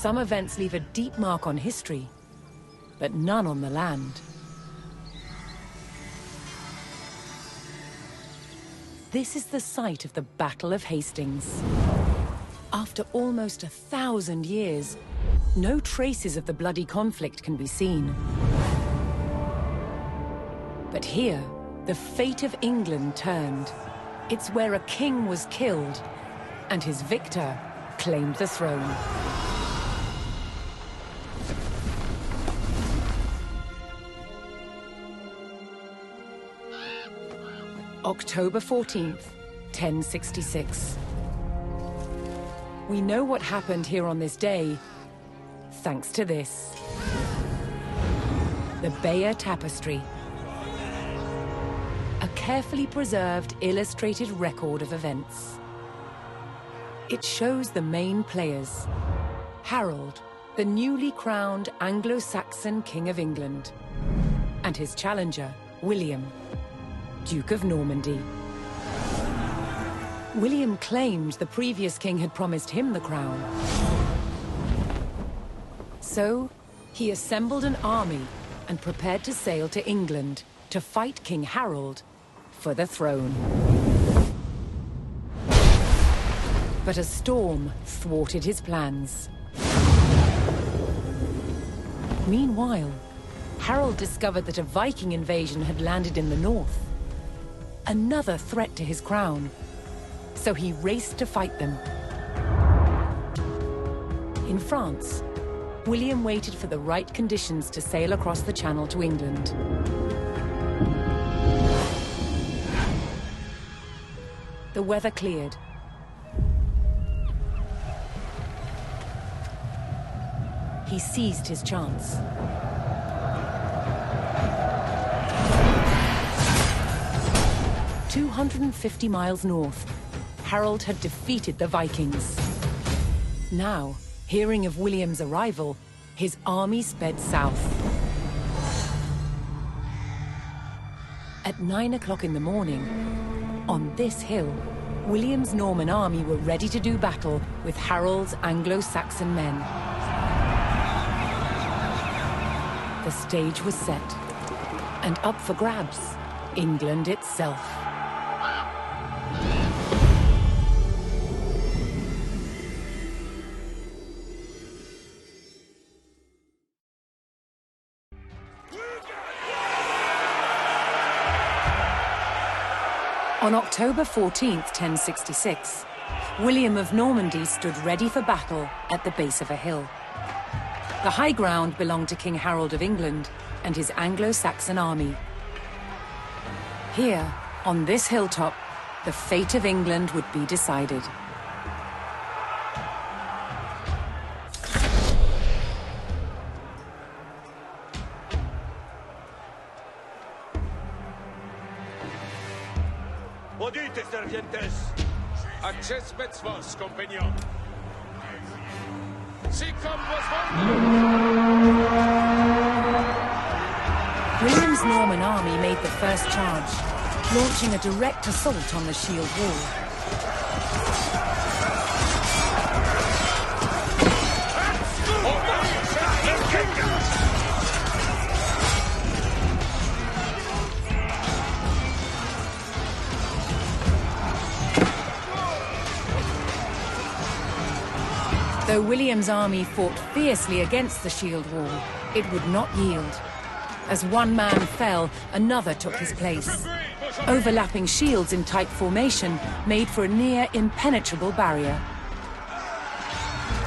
Some events leave a deep mark on history, but none on the land. This is the site of the Battle of Hastings. After almost 1,000 years, no traces of the bloody conflict can be seen. But here, the fate of England turned. It's where a king was killed, and his victor claimed the throne. October 14th, 1066. We know what happened here on this day, thanks to this. The Bayeux Tapestry. A carefully preserved, illustrated record of events. It shows the main players. Harold, the newly crowned Anglo-Saxon King of England, and his challenger, William, Duke of Normandy. William claimed the previous king had promised him the crown. So, he assembled an army and prepared to sail to England to fight King Harold for the throne. But a storm thwarted his plans. Meanwhile, Harold discovered that a Viking invasion had landed in the north. Another threat to his crown. So he raced to fight them. In France, William waited for the right conditions to sail across the Channel to England. The weather cleared. He seized his chance. 250 miles north, Harold had defeated the Vikings. Now, hearing of William's arrival, his army sped south. At 9 o'clock in the morning, on this hill, William's Norman army were ready to do battle with Harold's Anglo-Saxon men. The stage was set, and up for grabs, England itself. On October 14th, 1066, William of Normandy stood ready for battle at the base of a hill. The high ground belonged to King Harold of England and his Anglo-Saxon army. Here, on this hilltop, the fate of England would be decided. Podite, servientes! Acces met vos, compagnon! William's Norman army made the first charge, launching a direct assault on the shield wall. Though William's army fought fiercely against the shield wall, it would not yield. As one man fell, another took his place. Overlapping shields in tight formation made for a near impenetrable barrier.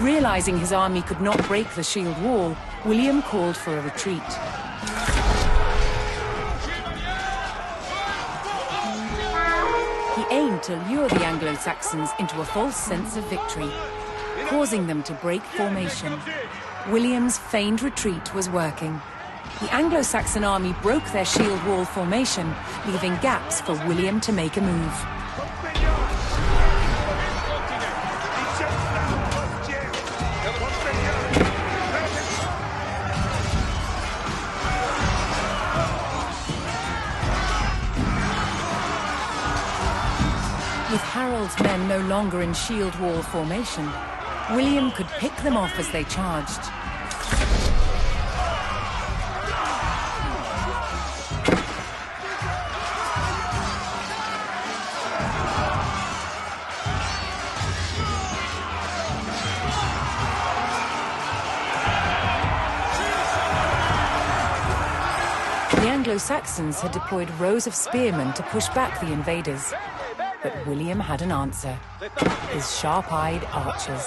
Realizing his army could not break the shield wall, William called for a retreat. He aimed to lure the Anglo-Saxons into a false sense of victory, causing them to break formation. William's feigned retreat was working. The Anglo-Saxon army broke their shield wall formation, leaving gaps for William to make a move. With Harold's men no longer in shield wall formation, William could pick them off as they charged. The Anglo-Saxons had deployed rows of spearmen to push back the invaders. But William had an answer. His sharp-eyed archers.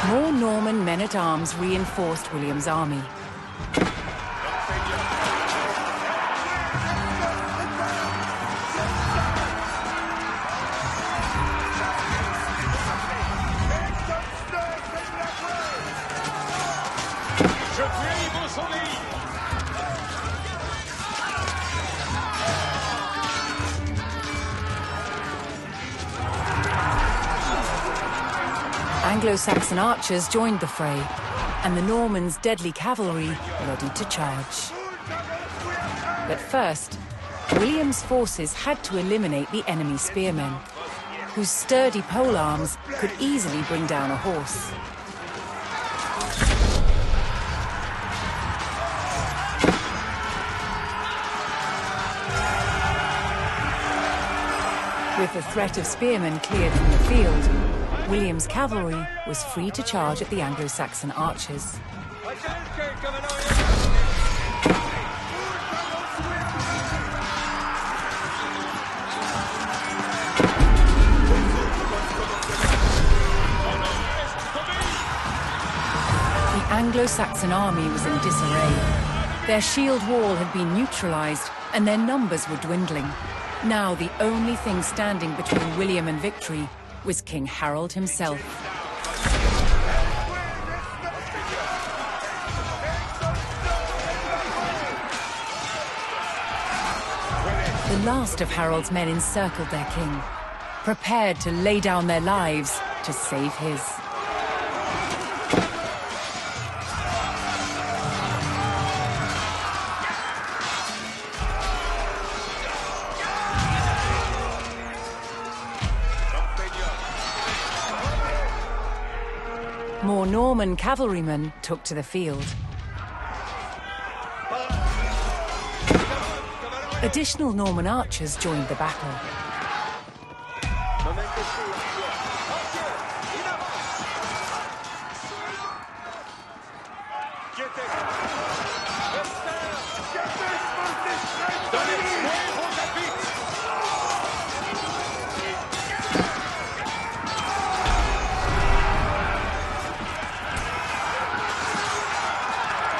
More Norman men-at-arms reinforced William's army. Anglo-Saxon archers joined the fray, and the Normans' deadly cavalry ready to charge. But first, William's forces had to eliminate the enemy spearmen, whose sturdy polearms could easily bring down a horse. With the threat of spearmen cleared from the field, William's cavalry was free to charge at the Anglo-Saxon archers. The Anglo-Saxon army was in disarray. Their shield wall had been neutralized, and their numbers were dwindling. Now the only thing standing between William and victory was King Harold himself. The last of Harold's men encircled their king, prepared to lay down their lives to save his. More Norman cavalrymen took to the field. Additional Norman archers joined the battle.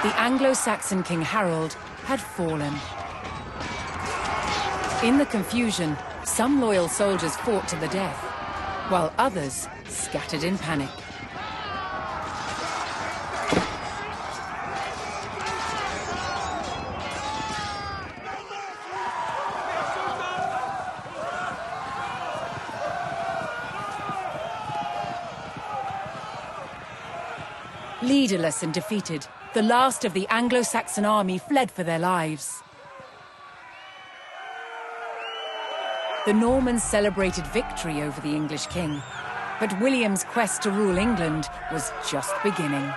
The Anglo-Saxon King Harold had fallen. In the confusion, some loyal soldiers fought to the death, while others scattered in panic. Leaderless and defeated, the last of the Anglo-Saxon army fled for their lives. The Normans celebrated victory over the English king, but William's quest to rule England was just beginning.